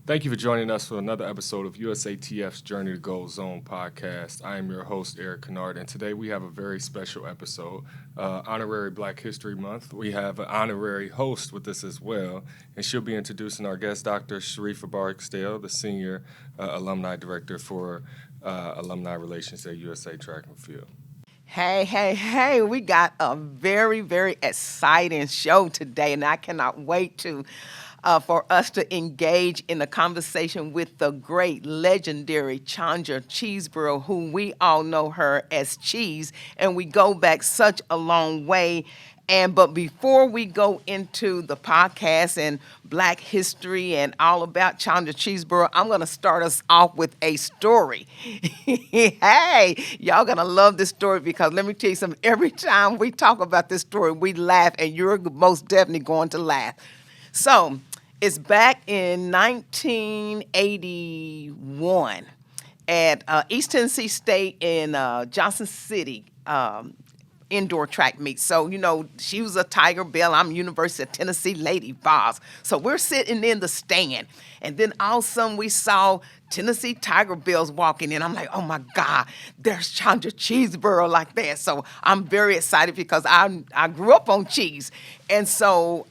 Thank you for joining us for another episode of USATF's Journey to Gold Zone podcast. I am your host, Erik, Kynard, and today we have a very special episode, honorary Black History Month. We have an honorary host with us as well, and she'll be introducing our guest, Dr. Sharrieffa Barksdale, the Senior Alumni Director for Alumni Relations at USA Track and Field. Hey, we got a very, very exciting show today, and I cannot wait for us to engage in a conversation with the great, legendary Chandra Cheeseborough, who we all know her as Cheese, and we go back such a long way. But before we go into the podcast and Black history and all about Chandra Cheeseborough, I'm going to start us off with a story. Hey, y'all going to love this story because let me tell you something. Every time we talk about this story, we laugh, and you're most definitely going to laugh. So it's back in 1981 at East Tennessee State in Johnson City. Indoor track meet. So, she was a Tiger Bell. I'm University of Tennessee Lady Vols. So we're sitting in the stand. And then all of a sudden we saw Tennessee Tiger Bells walking in. I'm like, oh my God, there's Chandra Cheeseborough like that. So I'm very excited because I grew up on cheese. And so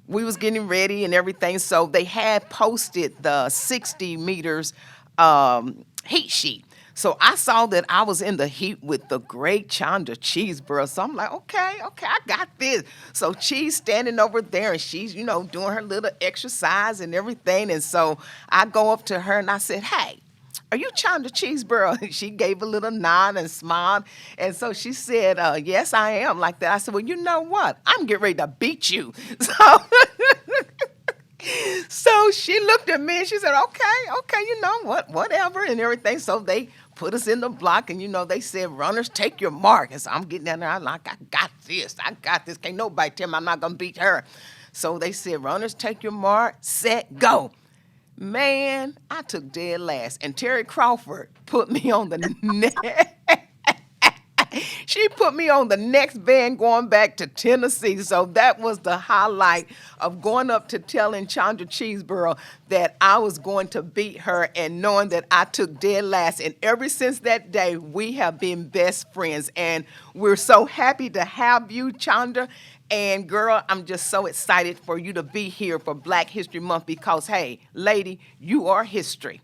we was getting ready and everything. So they had posted the 60 meters heat sheet. So I saw that I was in the heat with the great Chandra Cheeseborough. So I'm like, okay, I got this. So Cheese standing over there and she's, doing her little exercise and everything. And so I go up to her and I said, hey, are you Chandra Cheeseborough? And she gave a little nod and smiled. And so she said, yes, I am like that. I said, well, you know what? I'm getting ready to beat you. So she looked at me and she said, okay, whatever and everything. So they put us in the block and, they said, runners, take your mark. And so I'm getting down there. I'm like, I got this. Can't nobody tell me I'm not going to beat her. So they said, runners, take your mark, set, go. Man, I took dead last. And Terry Crawford put me on the neck. She put me on the next van going back to Tennessee. So that was the highlight of going up to telling Chandra Cheeseborough that I was going to beat her and knowing that I took dead last. And ever since that day, we have been best friends. And we're so happy to have you, Chandra. And girl, I'm just so excited for you to be here for Black History Month because, hey, lady, you are history.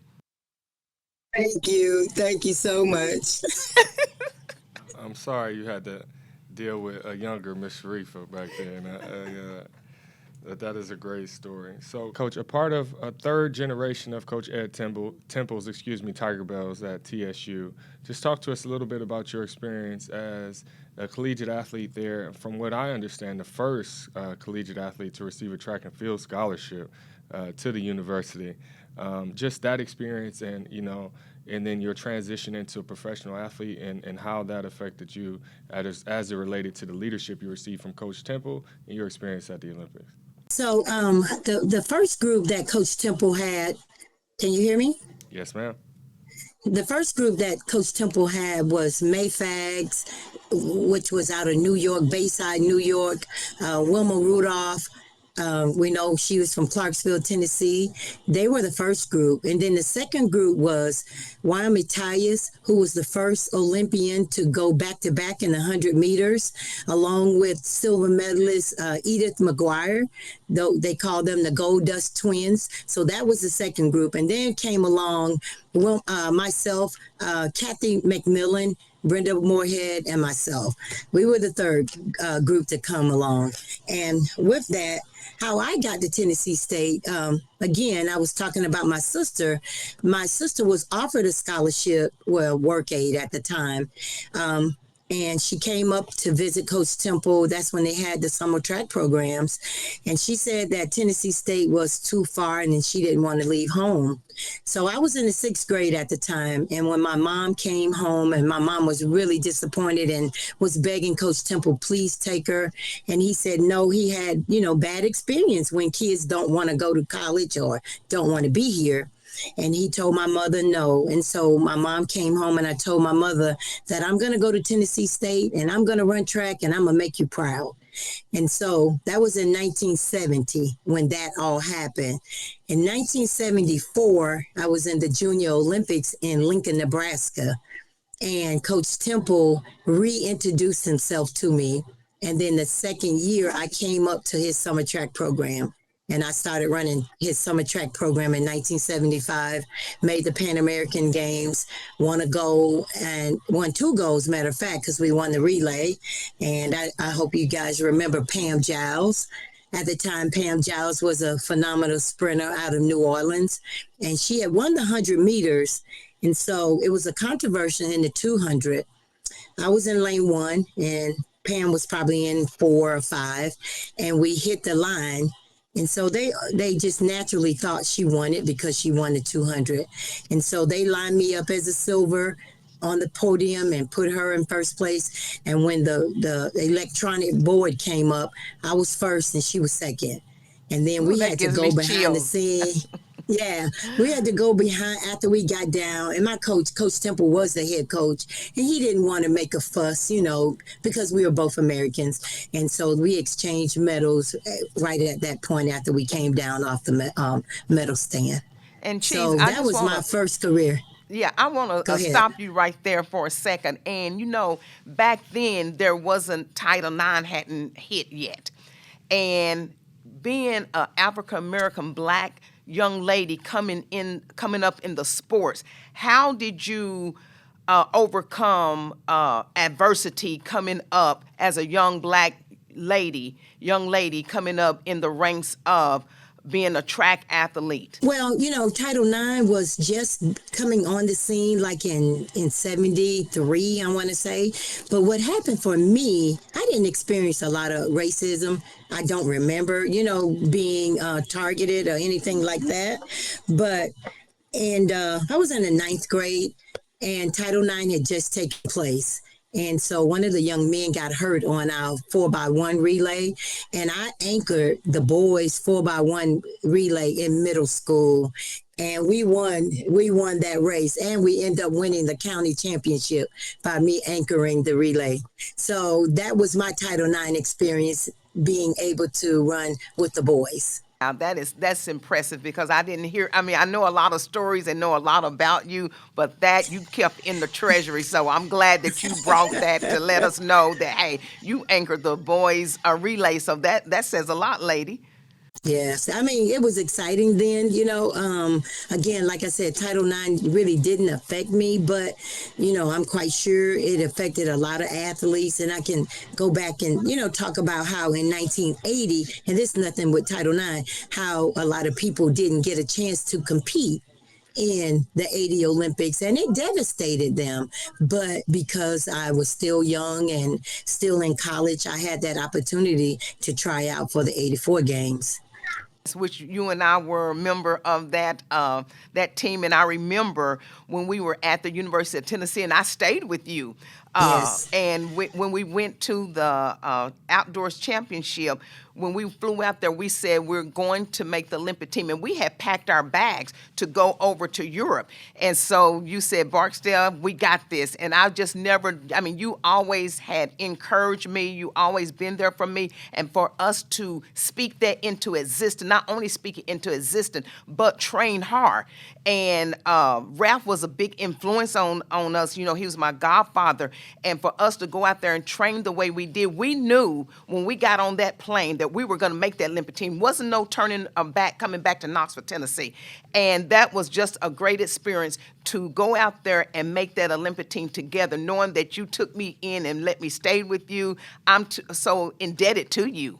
Thank you. Thank you so much. I'm sorry you had to deal with a younger Miss Sharrieffa back then. That is a great story. So, Coach, a part of a third generation of Coach Ed Temple's Tiger Bells at TSU. Just talk to us a little bit about your experience as a collegiate athlete there. From what I understand, the first collegiate athlete to receive a track and field scholarship to the university. Just that experience and then your transition into a professional athlete and how that affected you as it related to the leadership you received from Coach Temple and your experience at the Olympics. So the first group that Coach Temple had, can you hear me? Yes, ma'am. The first group that Coach Temple had was Mayfags, which was out of New York, Bayside, New York, Wilma Rudolph. We know she was from Clarksville, Tennessee. They were the first group. And then the second group was Wyoming Tyus, who was the first Olympian to go back-to-back in 100 meters, along with silver medalist Edith McGuire. Though they called them the Gold Dust Twins. So that was the second group. And then came along myself, Kathy McMillan, Brenda Moorhead, and myself. We were the third group to come along. And with that, how I got to Tennessee State, again, I was talking about my sister. My sister was offered a scholarship, work aid at the time. And she came up to visit Coach Temple. That's when they had the summer track programs. And she said that Tennessee State was too far and then she didn't want to leave home. So I was in the 6th grade at the time. And when my mom came home, and my mom was really disappointed and was begging Coach Temple, please take her. And he said, no, he had, bad experience when kids don't want to go to college or don't want to be here. And he told my mother no. And so my mom came home and I told my mother that I'm going to go to Tennessee State and I'm going to run track and I'm going to make you proud. And so that was in 1970 when that all happened. In 1974, I was in the Junior Olympics in Lincoln, Nebraska, and Coach Temple reintroduced himself to me. And then the second year, I came up to his summer track program. And I started running his summer track program in 1975, made the Pan American Games, won a gold and won 2 golds, matter of fact, because we won the relay. And I hope you guys remember Pam Giles. At the time, Pam Giles was a phenomenal sprinter out of New Orleans, and she had won the 100 meters. And so it was a controversy in the 200. I was in lane 1, and Pam was probably in 4 or 5, and we hit the line. And so they just naturally thought she won it because she won the 200. And so they lined me up as a silver on the podium and put her in first place. And when the electronic board came up, I was first and she was second. And then we had to go behind the scene. Yeah, we had to go behind after we got down. And my Coach Temple, was the head coach. And he didn't want to make a fuss, because we were both Americans. And so we exchanged medals right at that point after we came down off the medal stand. And so that was my first career. Yeah, I want to stop you right there for a second. And, back then there wasn't Title IX hadn't hit yet. And being an African-American Black young lady coming up in the sports, how did you overcome adversity coming up as a young lady coming up in the ranks of being a track athlete? Well, Title IX was just coming on the scene like in 73, I want to say. But what happened for me, I didn't experience a lot of racism. I don't remember, being targeted or anything like that. But, I was in the 9th grade and Title IX had just taken place. And so one of the young men got hurt on our 4x1 relay, and I anchored the boys 4x1 relay in middle school, and we won that race, and we ended up winning the county championship by me anchoring the relay. So that was my Title IX experience, being able to run with the boys. Now that's impressive because I know a lot of stories and know a lot about you, but that you kept in the treasury. So I'm glad that you brought that to let us know that, hey, you anchored the boys' relay. So that says a lot, lady. Yes, it was exciting then, again, like I said, Title IX really didn't affect me, but, I'm quite sure it affected a lot of athletes. And I can go back and, talk about how in 1980, and this is nothing with Title IX, how a lot of people didn't get a chance to compete in the 80 Olympics, and it devastated them. But because I was still young and still in college, I had that opportunity to try out for the 84 games. Which you and I were a member of that team, and I remember when we were at the University of Tennessee, and I stayed with you. Yes. And when we went to the outdoors championship, when we flew out there, we said we're going to make the Olympic team, and we had packed our bags to go over to Europe. And so you said, Barksdale, we got this. And I just never, you always had encouraged me. You always been there for me. And for us to speak that into existence, not only speak it into existence, but train hard. And Ralph was a big influence on us. He was my godfather. And for us to go out there and train the way we did, we knew when we got on that plane that we were going to make that Olympic team. Wasn't no turning back, coming back to Knoxville, Tennessee. And that was just a great experience to go out there and make that Olympic team together, knowing that you took me in and let me stay with you. I'm so indebted to you.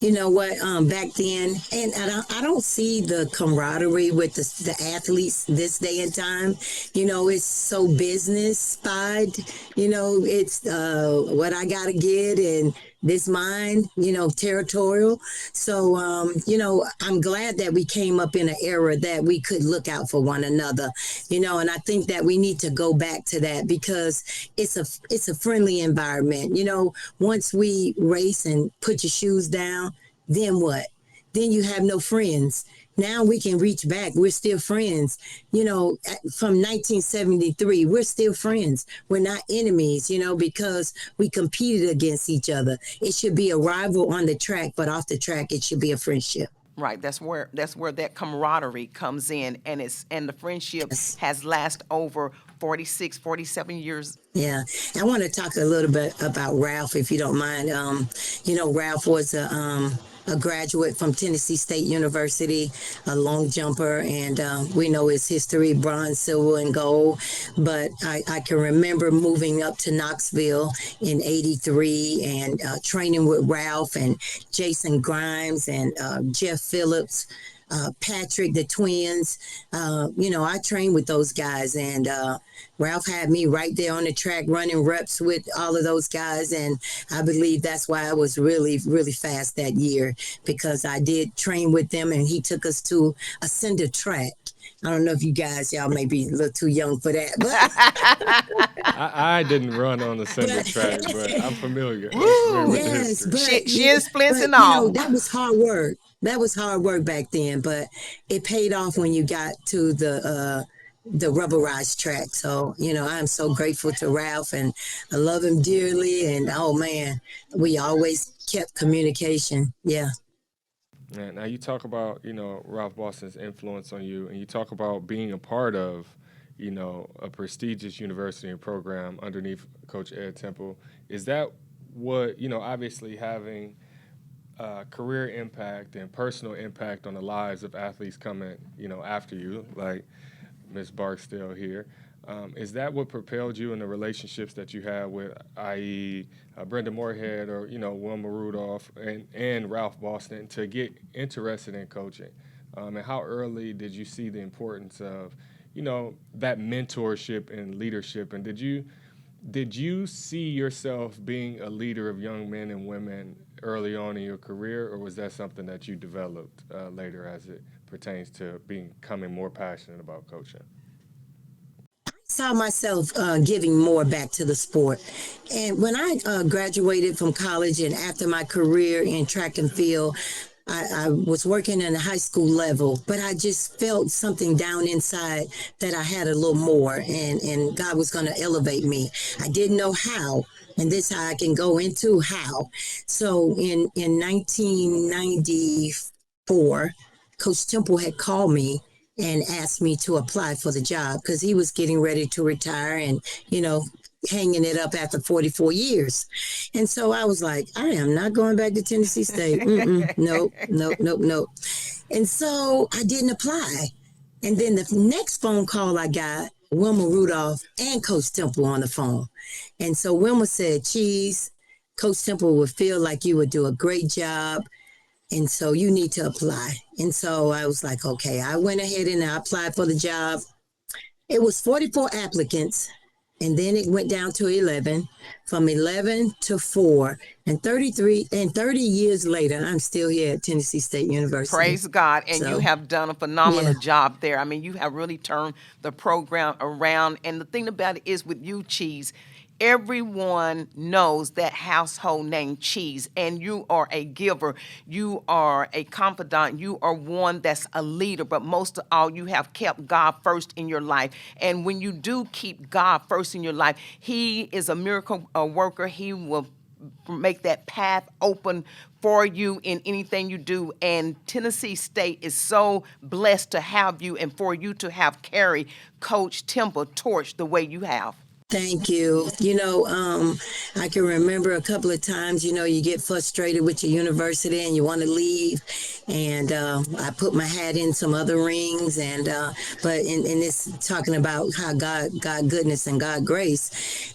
You know what, back then, and I don't see the camaraderie with the athletes this day and time. It's so business-spied. It's what I got to get and this mine, territorial. So, I'm glad that we came up in an era that we could look out for one another, and I think that we need to go back to that because it's a friendly environment. Once we race and put your shoes down, then what? Then you have no friends. Now we can reach back. We're still friends. From 1973, we're still friends. We're not enemies, because we competed against each other. It should be a rival on the track, but off the track, it should be a friendship. Right. That's where that camaraderie comes in, and the friendship Yes. has lasted over 46, 47 years. Yeah, I want to talk a little bit about Ralph, if you don't mind. Ralph was a graduate from Tennessee State University, a long jumper, and we know his history: bronze, silver, and gold. But I can remember moving up to Knoxville in '83 and training with Ralph and Jason Grimes and Jeff Phillips. Patrick, the twins. I trained with those guys, and Ralph had me right there on the track running reps with all of those guys. And I believe that's why I was really, really fast that year, because I did train with them, and he took us to a cinder track. I don't know if y'all may be a little too young for that, but I didn't run on the cinder track, but I'm familiar. I'm familiar with the yes, history. but Shin splints and but all. that was hard work. That was hard work back then, but it paid off when you got to the rubberized track. So, I'm so grateful to Ralph, and I love him dearly. And oh man, we always kept communication. Yeah. Yeah, now you talk about, Ralph Boston's influence on you, and you talk about being a part of, a prestigious university and program underneath Coach Ed Temple. Is that what, obviously having career impact and personal impact on the lives of athletes coming, after you, like Miss Barksdale here. Is that what propelled you in the relationships that you had with, i.e., Brenda Moorhead or, Wilma Rudolph and Ralph Boston to get interested in coaching? And how early did you see the importance of, that mentorship and leadership? And did you see yourself being a leader of young men and women early on in your career, or was that something that you developed later as it pertains to becoming more passionate about coaching? Saw myself giving more back to the sport. And when I graduated from college and after my career in track and field, I was working in the high school level, but I just felt something down inside that I had a little more, and God was going to elevate me. I didn't know how, and this how I can go into how. So in 1994, Coach Temple had called me and asked me to apply for the job because he was getting ready to retire and, hanging it up after 44 years. And so I was like, I am not going back to Tennessee State. Nope. And so I didn't apply. And then the next phone call I got, Wilma Rudolph and Coach Temple on the phone. And so Wilma said, Cheese, Coach Temple would feel like you would do a great job. And so you need to apply. And so I was like, okay, I went ahead and I applied for the job. It was 44 applicants. And then it went down to 11, from 11 to 4, and 30 years later, I'm still here at Tennessee State University. Praise God. And So, you have done a phenomenal yeah. job there. I mean, you have really turned the program around. And the thing about it is with you, Cheese, everyone knows that household name Cheese, and you are a giver. You are a confidant. You are one that's a leader. But most of all, you have kept God first in your life. And when you do keep God first in your life, He is a miracle worker. He will make that path open for you in anything you do. And Tennessee State is so blessed to have you and for you to have carried Coach Temple torch the way you have. Thank you. I can remember a couple of times, you get frustrated with your university and you want to leave. And I put my hat in some other rings. And but in this talking about how God goodness and God grace,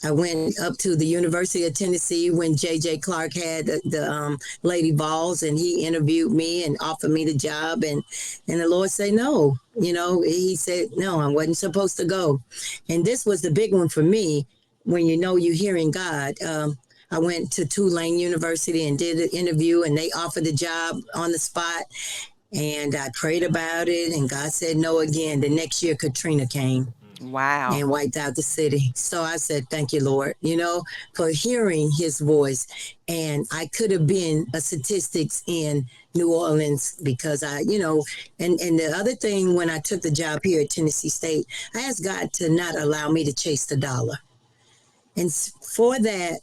I went up to the University of Tennessee when J.J. Clark had the Lady Vols, and he interviewed me and offered me the job. And the Lord said no. He said, no, I wasn't supposed to go. And this was the big one for me when you're hearing God. I went to Tulane University and did an interview, and they offered the job on the spot. And I prayed about it, and God said no again. The next year, Katrina came. Wow. and wiped out the city. So I said, thank you, Lord, for hearing his voice. And I could have been a statistics in New Orleans because and the other thing, when I took the job here at Tennessee State, I asked God to not allow me to chase the dollar. And for that,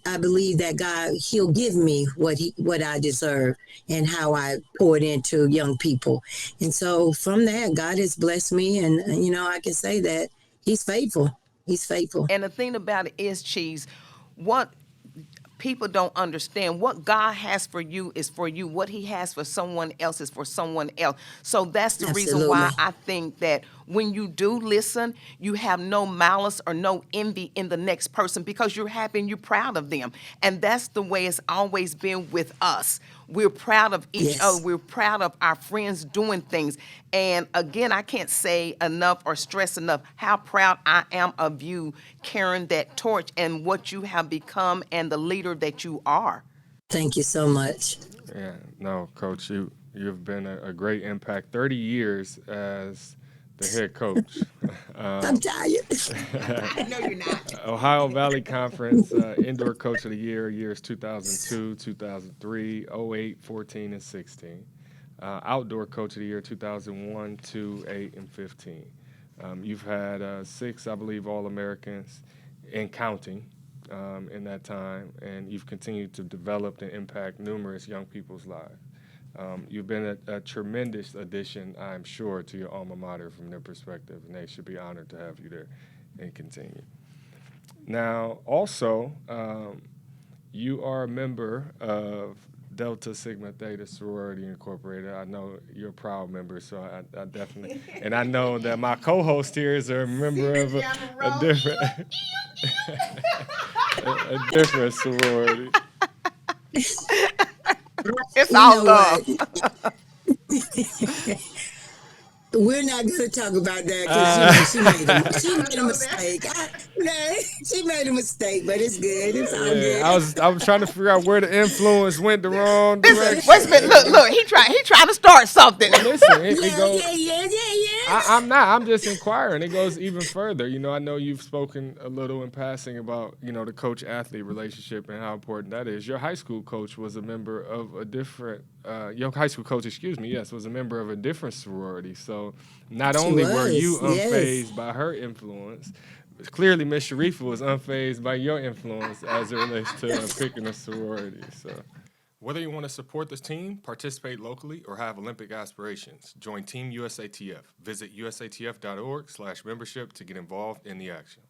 I believe that God, he'll give me what I deserve and how I poured into young people. And so from that, God has blessed me. And, I can say that he's faithful. He's faithful. And the thing about it is, Cheese, what people don't understand, what God has for you is for you. What he has for someone else is for someone else. So that's the reason why I think that when you do listen, you have no malice or no envy in the next person, because you're happy and you're proud of them. And that's the way it's always been with us. We're proud of each other. We're proud of our friends doing things. And again, I can't say enough or stress enough how proud I am of you carrying that torch and what you have become and the leader that you are. Thank you so much. Yeah, no, Coach, you've been a great impact. 30 years as the head coach. I'm tired. I know you're not. Ohio Valley Conference Indoor Coach of the Year, years 2002, 2003, 08, 14, and 16. Outdoor Coach of the Year, 2001, 2, 8, and 15. You've had 6, I believe, All-Americans and counting in that time, and you've continued to develop and impact numerous young people's lives. You've been a tremendous addition, I'm sure, to your alma mater from their perspective, and they should be honored to have you there and continue. Now, also, you are a member of Delta Sigma Theta Sorority Incorporated. I know you're a proud member, so I definitely, and I know that my co-host here is a member of a different, a different sorority. It's all love. We're not going to talk about that because she made a mistake. She made a mistake, but it's good. It's all good. I was trying to figure out where the influence went the wrong direction. Wait a minute, look, he trying to start something. Well, listen, it goes. Yeah. I'm not. I'm just inquiring. It goes even further. I know you've spoken a little in passing about, the coach-athlete relationship and how important that is. Your high school coach was a member of a different. Your high school coach, was a member of a different sorority. So not only were you unfazed by her influence, clearly Miss Sharrieffa was unfazed by your influence as it relates to picking a sorority. So, whether you want to support this team, participate locally, or have Olympic aspirations, join Team USATF. Visit usatf.org/membership to get involved in the action.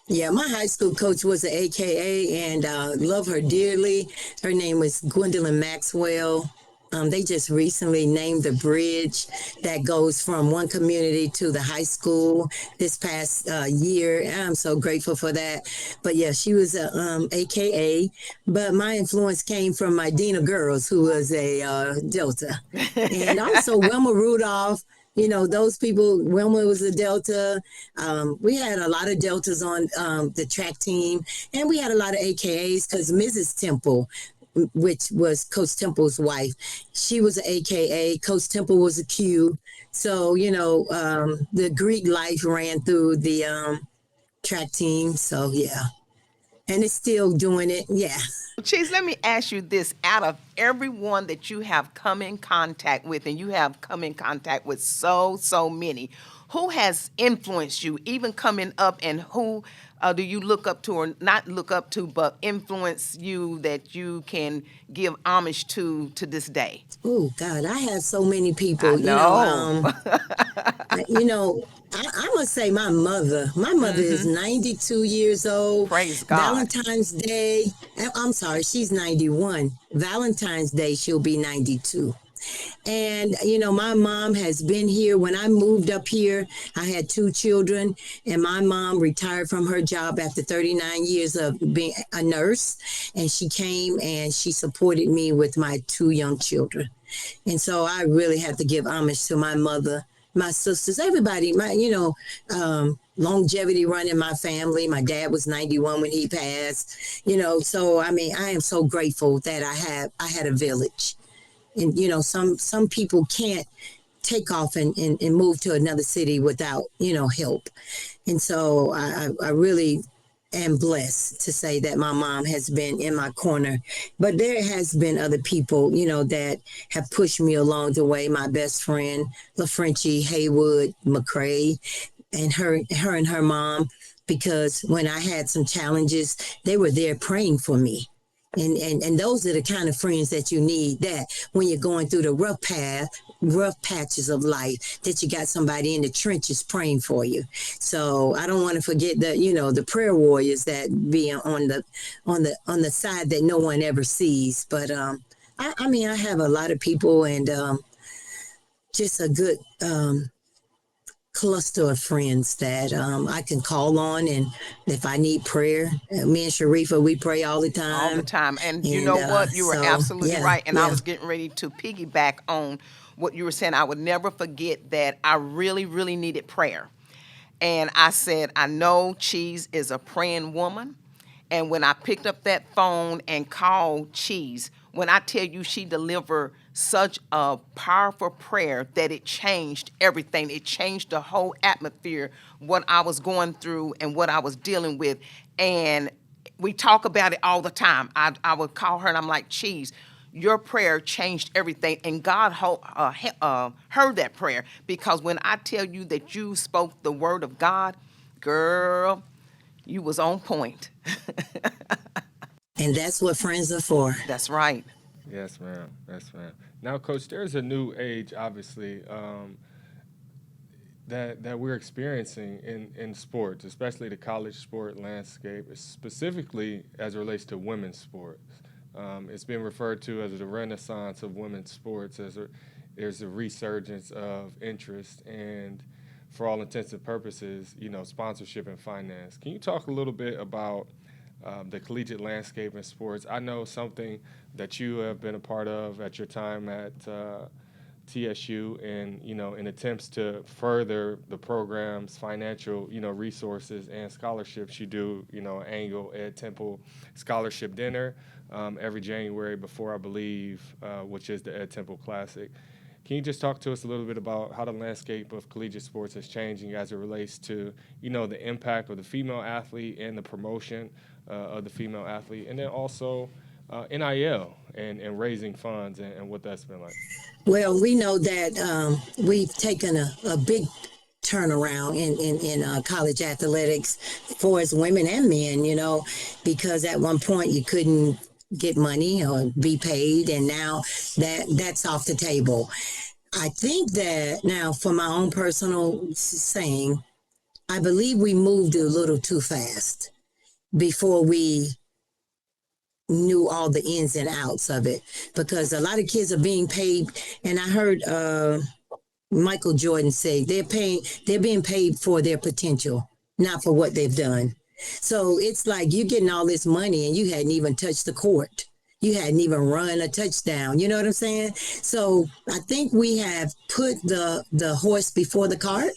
Yeah, my high school coach was an AKA, and love her dearly. Her name was Gwendolyn Maxwell. They just recently named the bridge that goes from one community to the high school this past year. I'm so grateful for that. But yeah, she was a AKA. But my influence came from my Dean of Girls, who was a Delta. And also Wilma Rudolph. Those people, Wilma was a Delta. We had a lot of Deltas on the track team. And we had a lot of AKAs because Mrs. Temple, which was Coach Temple's wife, she was an AKA. Coach Temple was a Q. So, the Greek life ran through the track team. So, yeah. And it's still doing it. Yeah. Cheese, let me ask you this. Out of everyone that you have come in contact with, and you have come in contact with so many, who has influenced you, even coming up, and who do you look up to, or not look up to, but influence you that you can give homage to this day? Oh, God, I have so many people. I know. I must say my mother. My mother is 92 years old. Praise God. Valentine's Day. I'm sorry, she's 91. Valentine's Day, she'll be 92. And, my mom has been here. When I moved up here, I had 2 children, and my mom retired from her job after 39 years of being a nurse. And she came and she supported me with my 2 young children. And so I really have to give homage to my mother, my sisters, everybody, longevity running my family. My dad was 91 when he passed, so, I am so grateful that I had a village. And, some people can't take off and move to another city without, help. And so I really am blessed to say that my mom has been in my corner. But there has been other people, that have pushed me along the way. My best friend, LaFrenchie Haywood McCrae, and her and her mom, because when I had some challenges, they were there praying for me. And those are the kind of friends that you need, that when you're going through the rough patches of life, that you got somebody in the trenches praying for you. So I don't want to forget the prayer warriors that be on the side that no one ever sees. But I mean, I have a lot of people, and just a good cluster of friends that I can call on, and if I need prayer, me and Sharrieffa, we pray all the time. All the time. And you know what? You were absolutely right. And I was getting ready to piggyback on what you were saying. I would never forget that I really, really needed prayer. And I said, I know Cheese is a praying woman. And when I picked up that phone and called Cheese, when I tell you she delivered such a powerful prayer that it changed everything. It changed the whole atmosphere, what I was going through and what I was dealing with. And we talk about it all the time. I would call her and I'm like, Cheese, your prayer changed everything. And God heard that prayer, because when I tell you that you spoke the word of God, girl, you was on point. And that's what friends are for. That's right. Yes, ma'am. Yes, ma'am. Now, Coach, there's a new age, obviously, that we're experiencing in sports, especially the college sport landscape, specifically as it relates to women's sports. It's been referred to as the renaissance of women's sports, there's a resurgence of interest and, for all intents and purposes, sponsorship and finance. Can you talk a little bit about the collegiate landscape in sports? I know something that you have been a part of at your time at TSU, and in attempts to further the program's financial resources and scholarships. You do annual Ed Temple scholarship dinner every January before, I believe, which is the Ed Temple Classic. Can you just talk to us a little bit about how the landscape of collegiate sports is changing as it relates to the impact of the female athlete and the promotion of the female athlete, and then also NIL and raising funds and what that's been like? Well, we know that we've taken a big turnaround in college athletics for as women and men, because at one point you couldn't get money or be paid, and now that's off the table. I think that now, for my own personal saying, I believe we moved a little too fast before we knew all the ins and outs of it, because a lot of kids are being paid, and I heard Michael Jordan say they're being paid for their potential, not for what they've done. So it's like you're getting all this money and you hadn't even touched the court. You hadn't even run a touchdown. You know what I'm saying? So I think we have put the horse before the cart,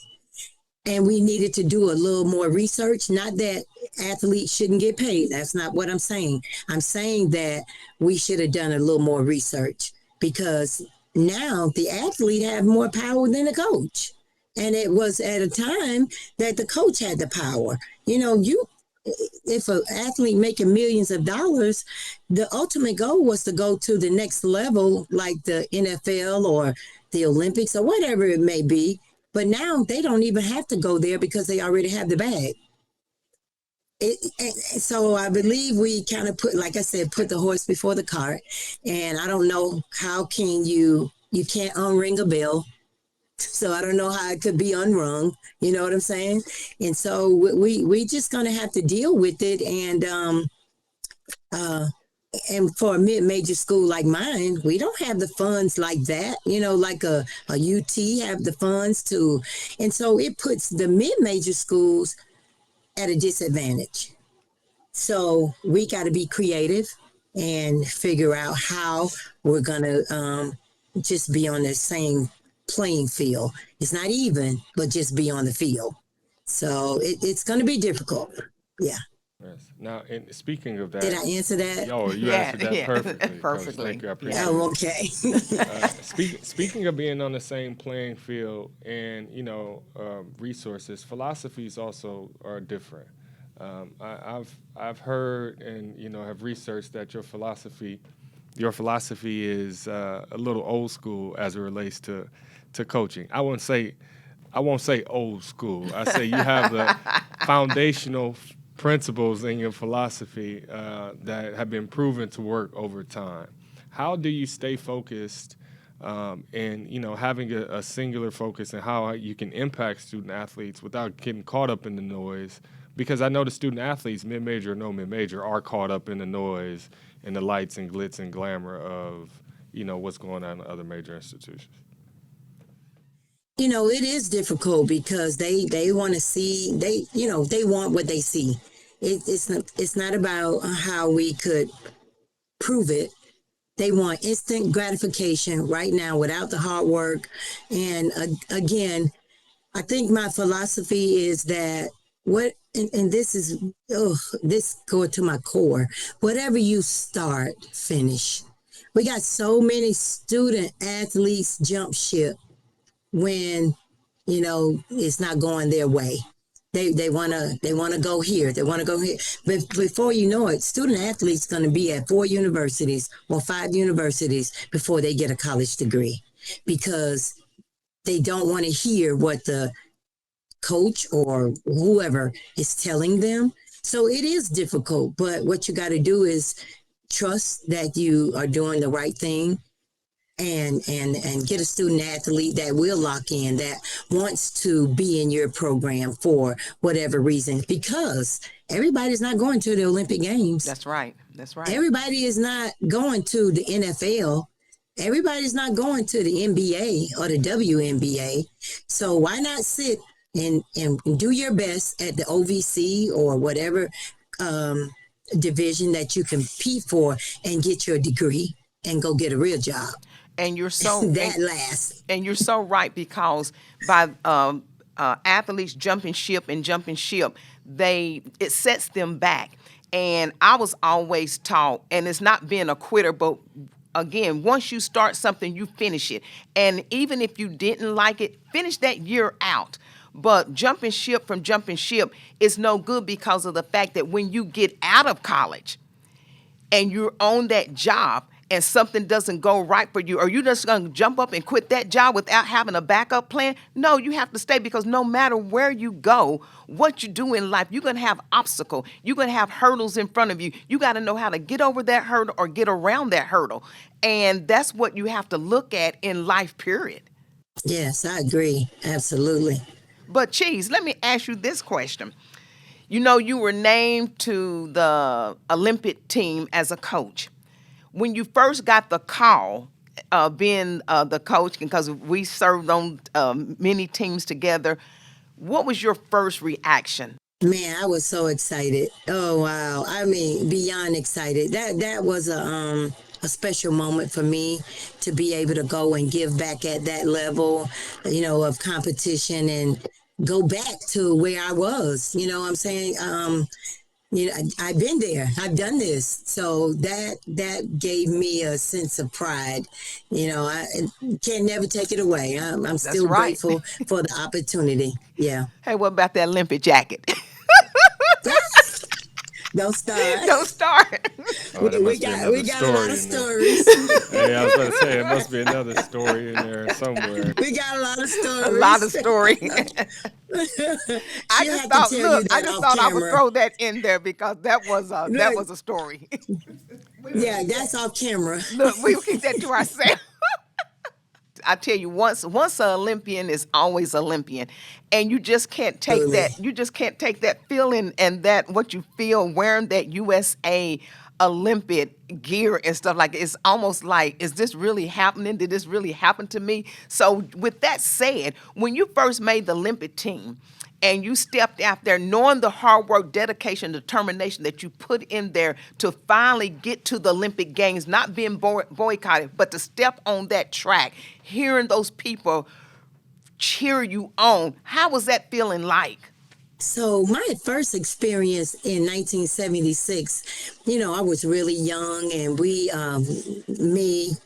and we needed to do a little more research. Not that athletes shouldn't get paid. That's not what I'm saying. I'm saying that we should have done a little more research, because now the athlete have more power than the coach. And it was at a time that the coach had the power. If an athlete making millions of dollars, the ultimate goal was to go to the next level, like the NFL or the Olympics or whatever it may be. But now they don't even have to go there because they already have the bag. So I believe we kind of put the horse before the cart. And I don't know how can you can't unring a bell. So I don't know how it could be unrung. You know what I'm saying? And so we just going to have to deal with it. And for a mid-major school like mine, we don't have the funds like that, like a UT have the funds to. And so it puts the mid-major schools at a disadvantage. So we got to be creative and figure out how we're going to just be on the same playing field. It's not even, but just be on the field. So it's going to be difficult. Yeah. Yes. Now, and speaking of that, Did I answer that? oh, you Yeah, answered that yeah, perfectly. Coach. perfectly. Thank you. I Yeah. appreciate Oh, it. okay. Speaking of being on the same playing field and resources, philosophies also are different. I've heard and have researched that your philosophy is a little old school as it relates to coaching. I won't say old school. I say you have the foundational principles in your philosophy that have been proven to work over time. How do you stay focused and having a singular focus and how you can impact student athletes without getting caught up in the noise? Because I know the student athletes, mid-major or no mid-major, are caught up in the noise and the lights and glitz and glamour of what's going on in other major institutions. It is difficult because they want to see they want what they see. It's not about how we could prove it. They want instant gratification right now without the hard work. And again, I think my philosophy is that and this is this go to my core. Whatever you start, finish. We got so many student athletes jump ship when it's not going their way. They wanna go here. They wanna go here. But before you know it, student athletes gonna be at 4 universities or 5 universities before they get a college degree because they don't want to hear what the coach or whoever is telling them. So it is difficult, but what you got to do is trust that you are doing the right thing and get a student athlete that will lock in, that wants to be in your program for whatever reason, because everybody's not going to the Olympic Games. That's right. That's right. Everybody is not going to the NFL. Everybody's not going to the NBA or the WNBA. So why not sit and do your best at the OVC or whatever division that you compete for and get your degree and go get a real job. And you're so that last. And you're so right, because by athletes jumping ship, it sets them back. And I was always taught, and it's not being a quitter, but again, once you start something, you finish it. And even if you didn't like it, finish that year out. But jumping ship is no good because of the fact that when you get out of college and you're on that job and something doesn't go right for you, are you just going to jump up and quit that job without having a backup plan? No, you have to stay, because no matter where you go, what you do in life, you're going to have obstacles. You're going to have hurdles in front of you. You got to know how to get over that hurdle or get around that hurdle. And that's what you have to look at in life, period. Yes, I agree. Absolutely. But Cheese, let me ask you this question. You were named to the Olympic team as a coach. When you first got the call, being the coach, because we served on many teams together, what was your first reaction? Man, I was so excited. Oh, wow. I mean, beyond excited. That was a special moment for me to be able to go and give back at that level, of competition and go back to where I was. You know what I'm saying? I've been there. I've done this. So that gave me a sense of pride. I can't never take it away. I'm still right. grateful for the opportunity. Yeah. Hey, what about that Olympic jacket? Don't start. Don't start. Oh, we got a lot of stories. Hey, I was about to say, it must be another story in there somewhere. We got a lot of stories. A lot of stories. I just thought I would throw that in there because that was a story. Yeah, that's off camera. Look, we'll keep that to ourselves. I tell you, once an Olympian is always Olympian, and you just can't take that. You just can't take that feeling and that what you feel wearing that USA Olympic gear and stuff like that. It's almost like, is this really happening? Did this really happen to me? So with that said, when you first made the Olympic team and you stepped out there knowing the hard work, dedication, determination that you put in there to finally get to the Olympic Games, not being boycotted, but to step on that track, hearing those people cheer you on, how was that feeling like? So my first experience in 1976, I was really young, and me,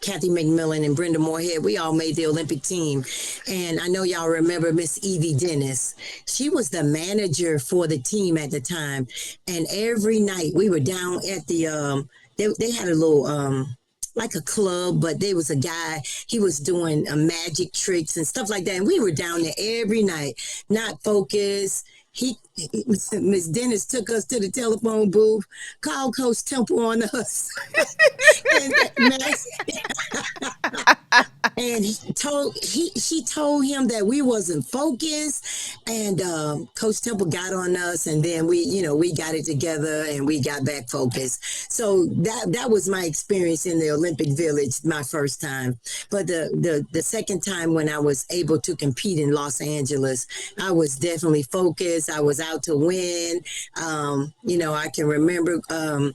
Kathy McMillan, and Brenda Moorhead, we all made the Olympic team. And I know y'all remember Miss Evie Dennis. She was the manager for the team at the time. And every night we were down at they had a little, like a club, but there was a guy, he was doing magic tricks and stuff like that. And we were down there every night, not focused. Miss Dennis took us to the telephone booth, called Coach Temple on us. and, and she told him that we wasn't focused, and Coach Temple got on us, and then we got it together and we got back focused. So that was my experience in the Olympic Village, my first time. But the second time, when I was able to compete in Los Angeles, I was definitely focused. I was out to win. I can remember I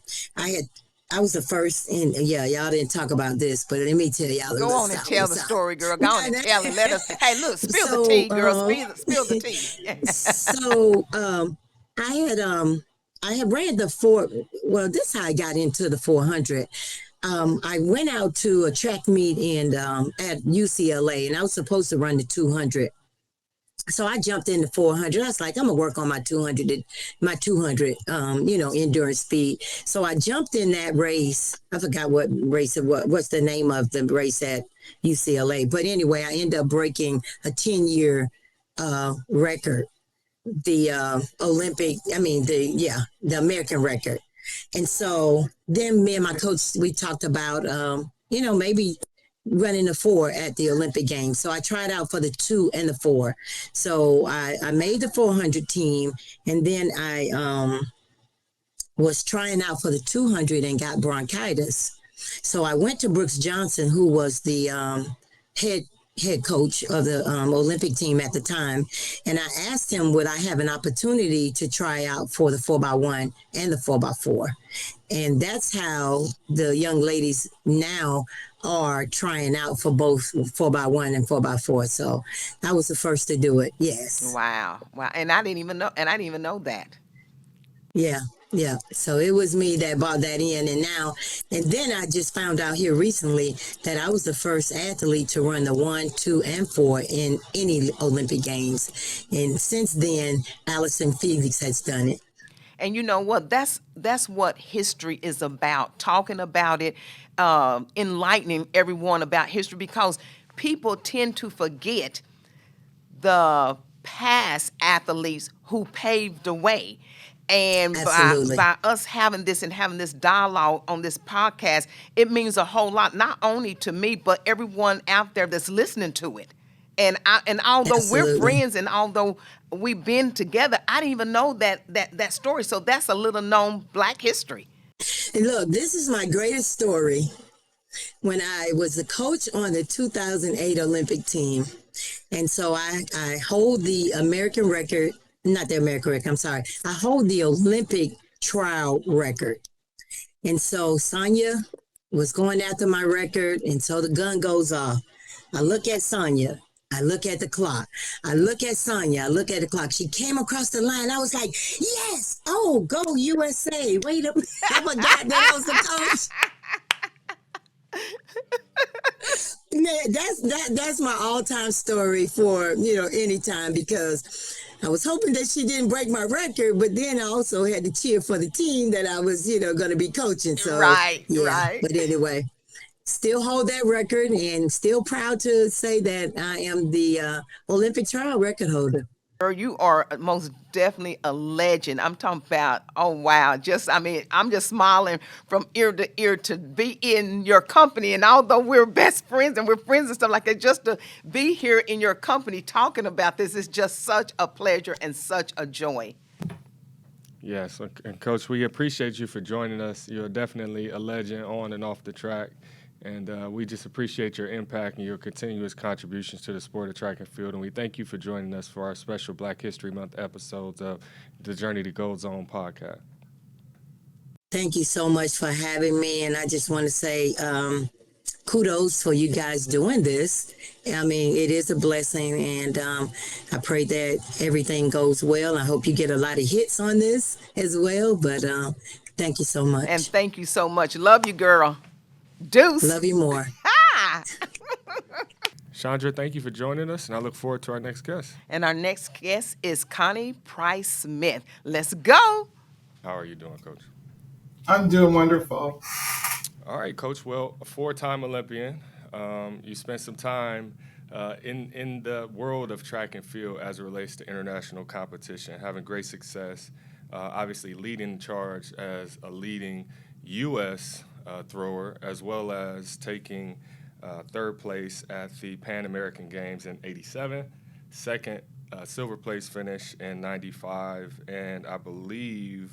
was the first, and y'all didn't talk about this, but let me tell y'all. Go on and tell the story, girl. Go on and tell it. Let us. Hey, look, spill the tea, girl. Spill the tea. So I had ran the four. Well, this is how I got into the 400. I went out to a track meet at UCLA, and I was supposed to run the 200. So I jumped in the 400. I was like, I'm gonna work on my 200, endurance speed. So I jumped in that race. I forgot what race it was. What's the name of the race at UCLA? But anyway, I ended up breaking a 10-year record, the the American record. And so then me and my coach, we talked about, maybe running the 4 at the Olympic Games. So I tried out for the 2 and the 4. So I made the 400 team, and then I was trying out for the 200 and got bronchitis. So I went to Brooks Johnson, who was the head coach of the Olympic team at the time, and I asked him, would I have an opportunity to try out for the 4x1 and the 4x4? And that's how the young ladies now are trying out for both 4x1 and 4x4. So I was the first to do it. Yes. Wow. And I didn't even know that. Yeah. So it was me that brought that in. And then I just found out here recently that I was the first athlete to run the 1, 2, and 4 in any Olympic Games. And since then, Allison Felix has done it. And you know what? That's what history is about. Talking about it, enlightening everyone about history, because people tend to forget the past athletes who paved the way. And by us having this dialogue on this podcast, it means a whole lot, not only to me, but everyone out there that's listening to it. And although we're friends, and although we've been together, I didn't even know that story. So that's a little known Black history. And look, this is my greatest story. When I was the coach on the 2008 Olympic team, and so I hold the American record. Not the American record, I'm sorry. I hold the Olympic trial record. And so Sonia was going after my record, and so the gun goes off. I look at Sonia. I look at the clock. I look at Sonia. I look at the clock. She came across the line. I was like, yes! Oh, go USA. Wait a minute. I forgot that I was the coach. That's my all-time story for, any time, because I was hoping that she didn't break my record, but then I also had to cheer for the team that I was, going to be coaching. So, right. But anyway, still hold that record, and still proud to say that I am the Olympic trial record holder. Girl, you are most definitely a legend. I'm talking about, oh, wow. I'm just smiling from ear to ear to be in your company. And although we're best friends and we're friends and stuff like that, just to be here in your company talking about this is just such a pleasure and such a joy. Yes, and Coach, we appreciate you for joining us. You're definitely a legend on and off the track. And we just appreciate your impact and your continuous contributions to the sport of track and field. And we thank you for joining us for our special Black History Month episodes of the Journey to Gold Zone podcast. Thank you so much for having me. And I just want to say kudos for you guys doing this. I mean, it is a blessing, and I pray that everything goes well. I hope you get a lot of hits on this as well. But thank you so And much. thank you so much. Love you, girl. Deuce. Love you more. Ah! Chandra, thank you for joining us, and I look forward to our next guest. And our next guest is Connie Price Smith. Let's go. How are you doing, Coach? I'm doing wonderful. All right, Coach. Well, a four-time Olympian. You spent some time in the world of track and field as it relates to international competition, having great success, obviously leading the charge as a leading U.S. Thrower, as well as taking third place at the Pan American Games in '87, second silver place finish in '95, and I believe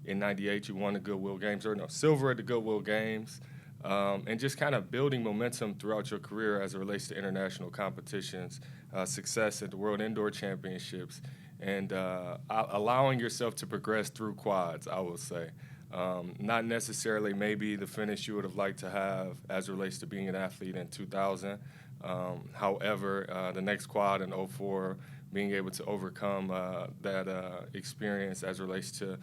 in '98 you won the Goodwill Games, or no, silver at the Goodwill Games, and just kind of building momentum throughout your career as it relates to international competitions, success at the World Indoor Championships, and allowing yourself to progress through quads, I will say. Not necessarily maybe the finish you would have liked to have as it relates to being an athlete in 2000. However, the next quad in '04, being able to overcome that experience as it relates to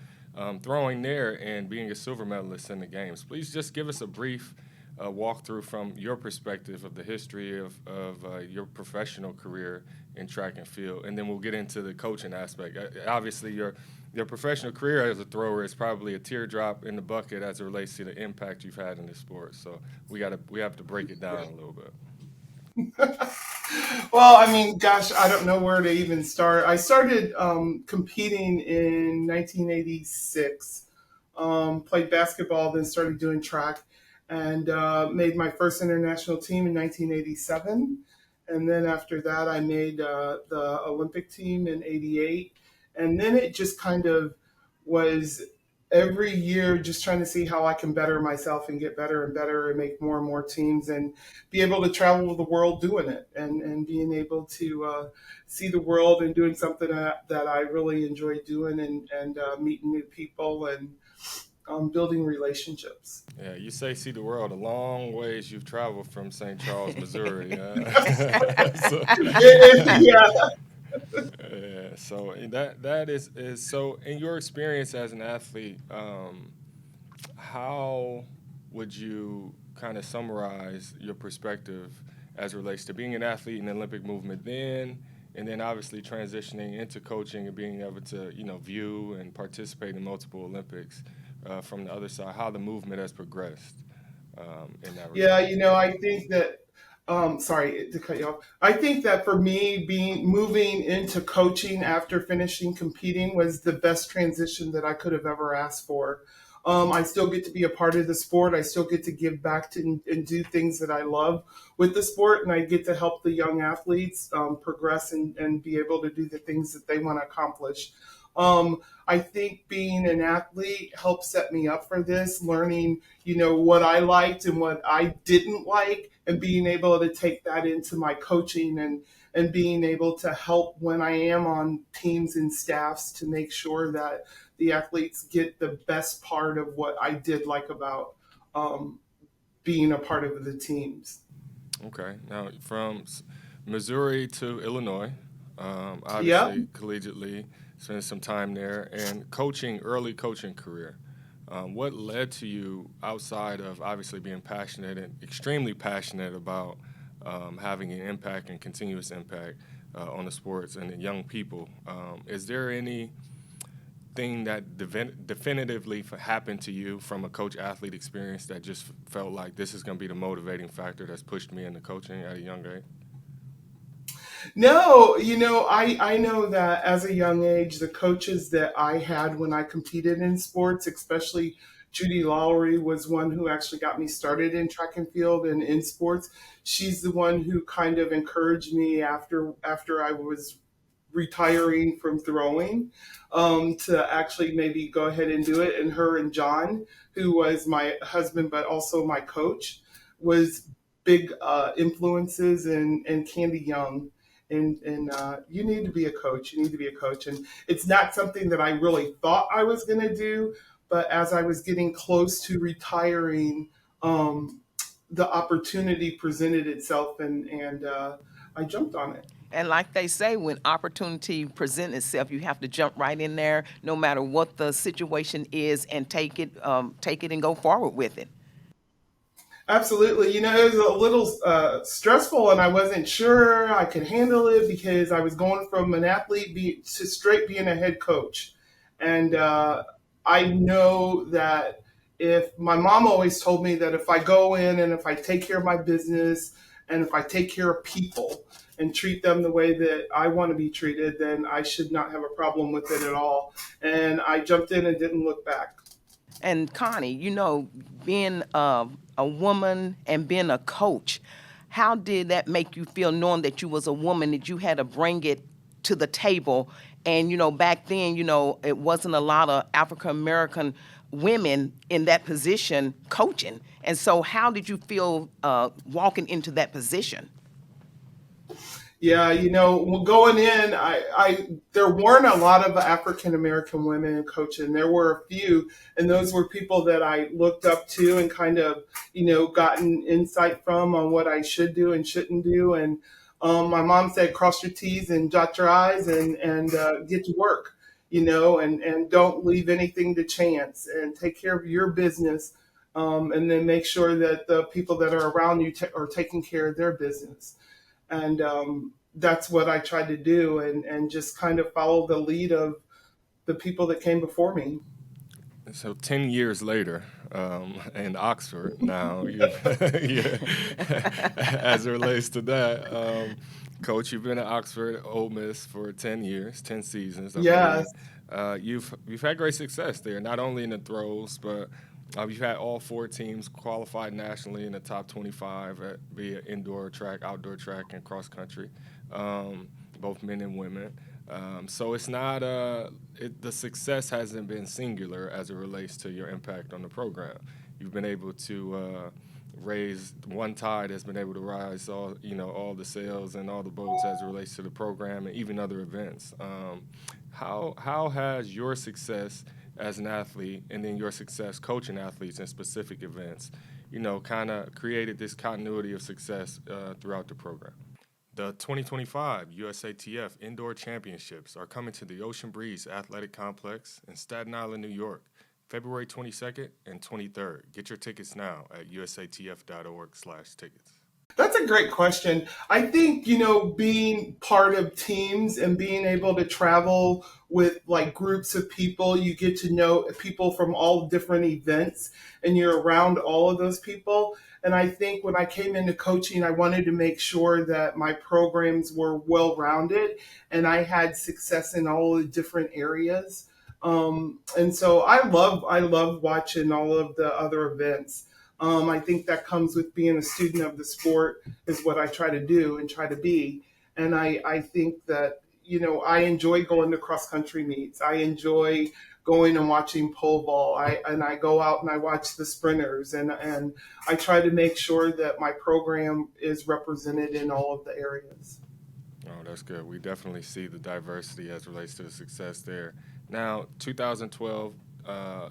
throwing there and being a silver medalist in the games. Please just give us a brief walkthrough from your perspective of the history of your professional career in track and field, and then we'll get into the coaching aspect. Obviously, your professional career as a thrower is probably a teardrop in the bucket as it relates to the impact you've had in this sport. So we have to break it down a little bit. Well, I mean, gosh, I don't know where to even start. I started competing in 1986, played basketball, then started doing track, and made my first international team in 1987. And then after that, I made the Olympic team in '88. And then it just kind of was every year just trying to see how I can better myself and get better and better and make more and more teams and be able to travel the world doing it and being able to see the world and doing something that I really enjoy doing and meeting new people and building relationships. Yeah, you say see the world. A long ways you've traveled from St. Charles, Missouri. So, Yeah. yeah, so that is so. In your experience as an athlete, how would you kind of summarize your perspective as it relates to being an athlete in the Olympic movement then, and then obviously transitioning into coaching and being able to view and participate in multiple Olympics from the other side? How the movement has progressed in that Yeah, regard. I think that sorry to cut you off. I think that for me, being moving into coaching after finishing competing was the best transition that I could have ever asked for. I still get to be a part of the sport. I still get to give back to and do things that I love with the sport, and I get to help the young athletes progress and be able to do the things that they want to accomplish. I think being an athlete helped set me up for this, learning, what I liked and what I didn't like, and being able to take that into my coaching and being able to help when I am on teams and staffs to make sure that the athletes get the best part of what I did like about um, being a part of the teams. Okay, now from Missouri to Illinois, Yeah. obviously collegiately, spending some time there, and early coaching career. What led to you outside of obviously being passionate and extremely passionate about having an impact and continuous impact on the sports and the young people? Is there anything that definitively happened to you from a coach athlete experience that just felt like this is going to be the motivating factor that's pushed me into coaching at a young age? No, I know that as a young age, the coaches that I had when I competed in sports, especially Judy Lowry, was one who actually got me started in track and field and in sports. She's the one who kind of encouraged me after I was retiring from throwing to actually maybe go ahead and do it. And her and John, who was my husband but also my coach, was big influences and Candy Young. And you need to be a coach. You need to be a coach. And it's not something that I really thought I was going to do. But as I was getting close to retiring, the opportunity presented itself, and I jumped on it. And like they say, when opportunity presents itself, you have to jump right in there, no matter what the situation is, and take it and go forward with it. Absolutely. It was a little stressful, and I wasn't sure I could handle it because I was going from an athlete to straight being a head coach. And I know that if my mom always told me that if I go in and if I take care of my business and if I take care of people and treat them the way that I want to be treated, then I should not have a problem with it at all. And I jumped in and didn't look back. And Connie, being a woman and being a coach, how did that make you feel, knowing that you was a woman, that you had to bring it to the table? And, back then, it wasn't a lot of African American women in that position coaching. And so how did you feel walking into that position? Yeah, going in, there weren't a lot of African American women in coaching. There were a few, and those were people that I looked up to and kind of, gotten insight from on what I should do and shouldn't do. And my mom said, cross your T's and dot your I's and get to work, and don't leave anything to chance, and take care of your business, and then make sure that the people that are around you are taking care of their business. And that's what I tried to do, and just kind of follow the lead of the people that came before me. So 10 years later, in Oxford now, as it relates to that, Coach, you've been at Oxford, Ole Miss for 10 years, 10 seasons. Yes. You've had great success there, not only in the throws, but you've had all 4 teams qualified nationally in the top 25 via indoor track, outdoor track, and cross country, both men and women. So it's not the success hasn't been singular as it relates to your impact on the program. You've been able to raise one tide has been able to rise all the sails and all the boats as it relates to the program and even other events. How has your success as an athlete and then your success coaching athletes in specific events, kind of created this continuity of success throughout the program? The 2025 USATF Indoor Championships are coming to the Ocean Breeze Athletic Complex in Staten Island, New York, February 22nd and 23rd. Get your tickets now at usatf.org/tickets. That's a great question. I think, being part of teams and being able to travel with like groups of people, you get to know people from all different events and you're around all of those people. And I think when I came into coaching, I wanted to make sure that my programs were well-rounded and I had success in all the different areas. And so I love watching all of the other events. I think that comes with being a student of the sport is what I try to do and try to be. And I think that, I enjoy going to cross-country meets. I enjoy going and watching pole vault. I go out and I watch the sprinters, and I try to make sure that my program is represented in all of the areas. Oh, that's good. We definitely see the diversity as it relates to the success there. Now, 2012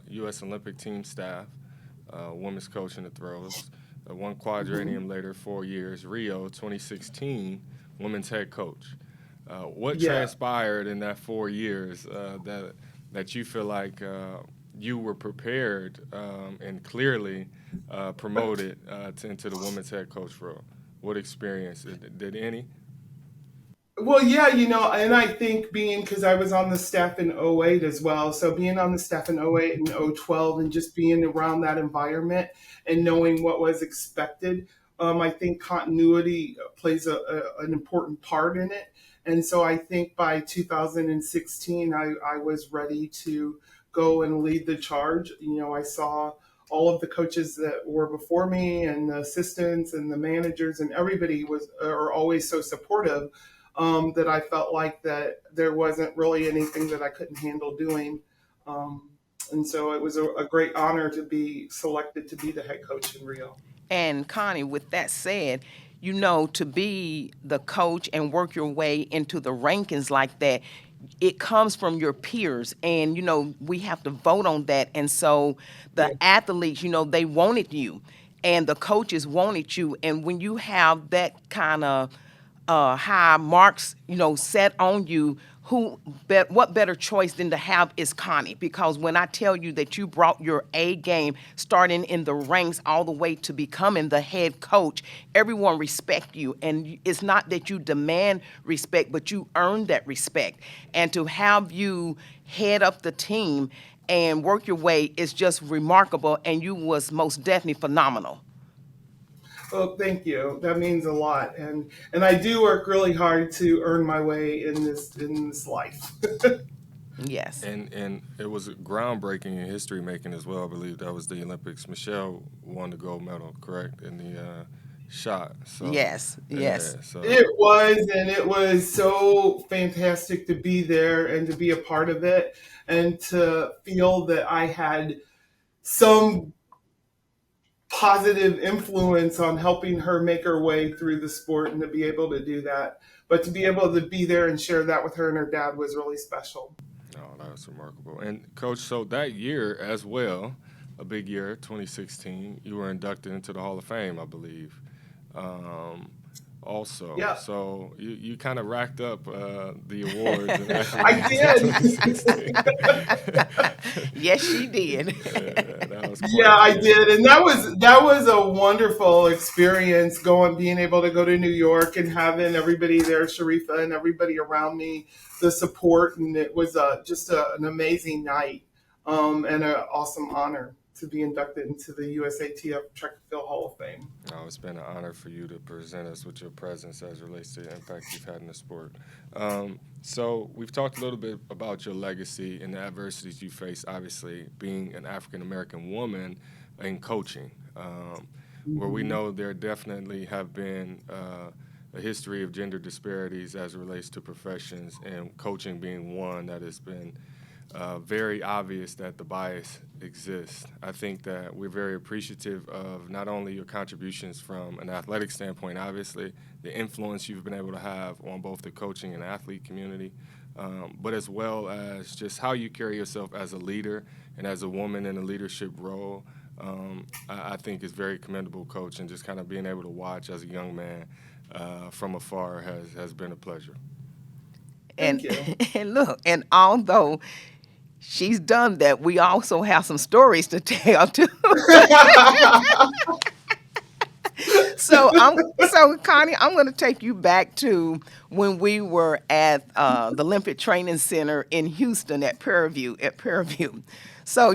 U.S. Olympic team staff, women's coach in the throws, one quadrennium later, 4 years, Rio 2016, women's head coach. What transpired in that 4 years that you feel like you were prepared and clearly promoted into the women's head coach role? What experience? Did any? Well, yeah, and I think because I was on the staff in 2008 as well, so being on the staff in 2008 and 2012 and just being around that environment and knowing what was expected, I think continuity plays an important part in it. And so I think by 2016, I was ready to go and lead the charge. I saw all of the coaches that were before me and the assistants and the managers and everybody are always so supportive. That I felt like that there wasn't really anything that I couldn't handle doing. And so it was a great honor to be selected to be the head coach in Rio. And Connie, with that said, to be the coach and work your way into the rankings like that, it comes from your peers, and we have to vote on that. And so the athletes, they wanted you. and the coaches wanted you. And when you have that kind of high marks, set on you, what better choice than to have is Connie? Because when I tell you that you brought your A game, starting in the ranks all the way to becoming the head coach, everyone respect you. And it's not that you demand respect, but you earn that respect. And to have you head up the team and work your way is just remarkable. And you was most definitely phenomenal. Well, thank you. That means a lot, and I do work really hard to earn my way in this life. Yes. And it was groundbreaking in history making as well. I believe that was the Olympics. Michelle won the gold medal, correct, in the shot. So Yes. Yes. yeah, so It was, and it was so fantastic to be there and to be a part of it, and to feel that I had some positive influence on helping her make her way through the sport, and to be able to do that. But to be able to be there and share that with her and her dad was really special. oh, that was remarkable. And coach, so that year as well, a big year, 2016, you were inducted into the Hall of Fame, I believe. Also, Yeah. so you kind of racked up the awards. And I did. Yes, she did. yeah, that was quite Yeah, I good. did, and that was a wonderful experience, being able to go to New York and having everybody there, Sharrieffa and everybody around me, the support, and it was an amazing night, and an awesome honor to be inducted into the USATF Track and Field Hall of Fame. Oh, it's been an honor for you to present us with your presence as it relates to the impact you've had in the sport. So we've talked a little bit about your legacy and the adversities you faced, obviously, being an African-American woman in coaching, where we know there definitely have been a history of gender disparities as it relates to professions, and coaching being one that has been very obvious that the bias exists. I think that we're very appreciative of not only your contributions from an athletic standpoint, obviously, the influence you've been able to have on both the coaching and athlete community, but as well as just how you carry yourself as a leader and as a woman in a leadership role. I think is very commendable, Coach, and just kind of being able to watch as a young man from afar has been a pleasure. And Thank you. and look, and although she's done that, we also have some stories to tell too. So Connie, I'm going to take you back to when we were at the Olympic Training Center in Houston at Prairie View. So,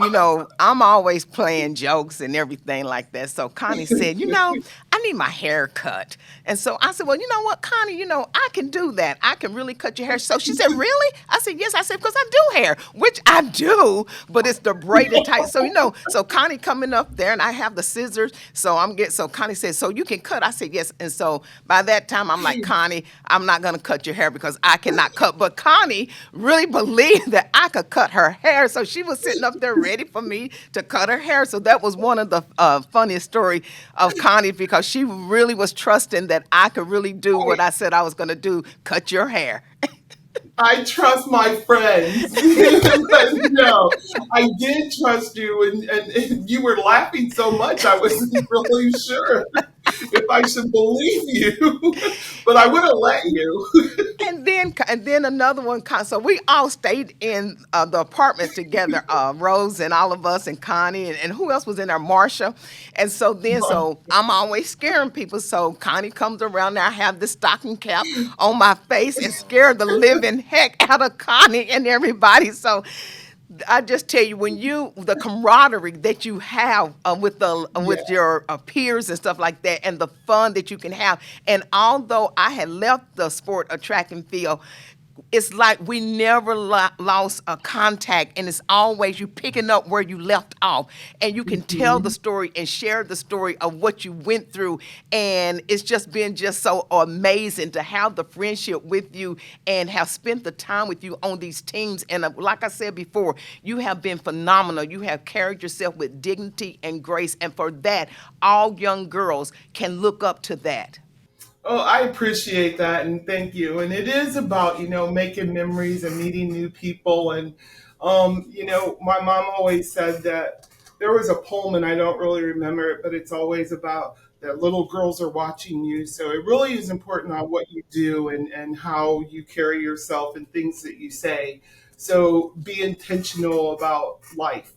I'm always playing jokes and everything like that. So Connie said, I need my hair cut. And so I said, well, you know what, Connie, I can do that. I can really cut your hair. So she said, really? I said, yes. I said, because I do hair, which I do, but it's the braided type. So, so Connie coming up there and I have the scissors. So Connie said, so you can cut. I said, yes. And so by that time, I'm like, Connie, I'm not going to cut your hair because I cannot cut. But Connie really believed that I could cut her hair. So she was sitting up there ready for me to cut her hair. So that was one of the funniest story of Connie, because she really was trusting that I could really do what I said I was going to do, cut your hair. I trust my friends. But no, I did trust you, and you were laughing so much I wasn't really sure if I should believe you, but I would have let you. And then another one. So we all stayed in the apartment together, Rose and all of us and Connie and who else was in there, Marsha. And so I'm always scaring people. So Connie comes around now, I have this stocking cap on my face and scare the living heck out of Connie and everybody. So I just tell you, the camaraderie that you have with your peers and stuff like that, and the fun that you can have. And although I had left the sport of track and field, it's like we never lost a contact, and it's always you picking up where you left off, and you can tell the story and share the story of what you went through, and it's just been just so amazing to have the friendship with you and have spent the time with you on these teams. And like I said before, you have been phenomenal. You have carried yourself with dignity and grace, and for that, all young girls can look up to that. Oh, I appreciate that, and thank you. And it is about, making memories and meeting new people. And, my mom always said that there was a poem, and I don't really remember it, but it's always about that little girls are watching you. So it really is important on what you do and how you carry yourself and things that you say. So be intentional about life.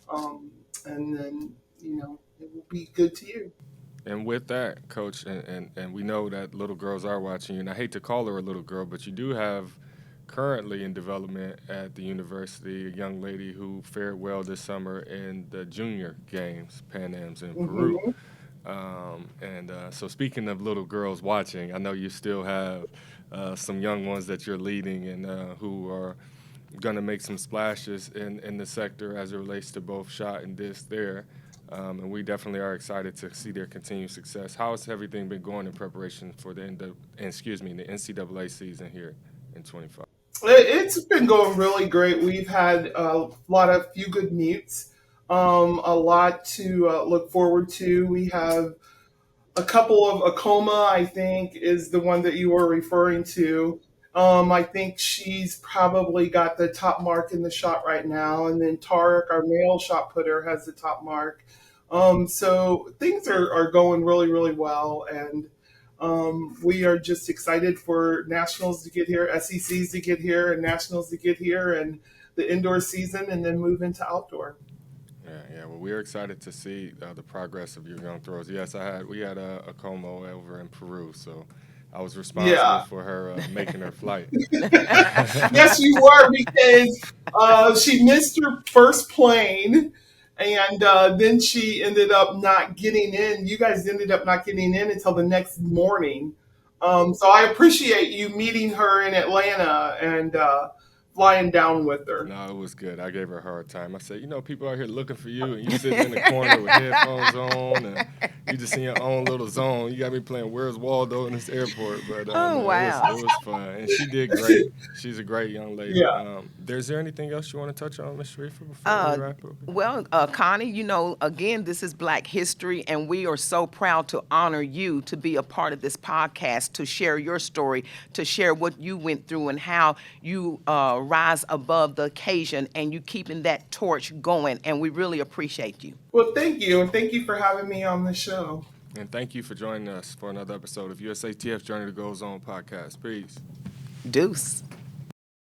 And then, it will be good to you. And with that, Coach, and we know that little girls are watching you, and I hate to call her a little girl, but you do have currently in development at the university a young lady who fared well this summer in the junior games, Pan Am's in Peru. Hmm. So speaking of little girls watching, I know you still have some young ones that you're leading and who are going to make some splashes in the sector as it relates to both shot and disc there. And we definitely are excited to see their continued success. How has everything been going in preparation for the NCAA season here in 25? It's been going really great. We've had few good meets, a lot to look forward to. We have a couple of Akoma, I think, is the one that you were referring to. I think she's probably got the top mark in the shot right now. And then Tarek, our male shot putter, has the top mark. So things are going really, really well. And we are just excited for nationals to get here, SECs to get here, and nationals to get here, and the indoor season, and then move into outdoor. Yeah. Well, we're excited to see the progress of your young throwers. Yes, we had a Como over in Peru, so I was responsible Yeah. for her making her flight. Yes, you were, because she missed her first plane, and then she ended up not getting in. You guys ended up not getting in until the next morning. So I appreciate you meeting her in Atlanta and flying down with her. No, it was good. I gave her a hard time. I said, people out here looking for you, and you sitting in the corner with headphones on, and you just in your own little zone. You got me playing Where's Waldo in this airport, but Oh, wow. it was fun, and she did great. She's a great young lady. Yeah. Is there anything else you want to touch on, Ms. Sharrieffa, before we wrap up? Well, Connie, again, this is Black History, and we are so proud to honor you to be a part of this podcast, to share your story, to share what you went through and how you rise above the occasion, and you keeping that torch going, and we really appreciate you. Well, thank you, and thank you for having me on the show. And thank you for joining us for another episode of USATF Journey That Goes On podcast. Peace. Deuce.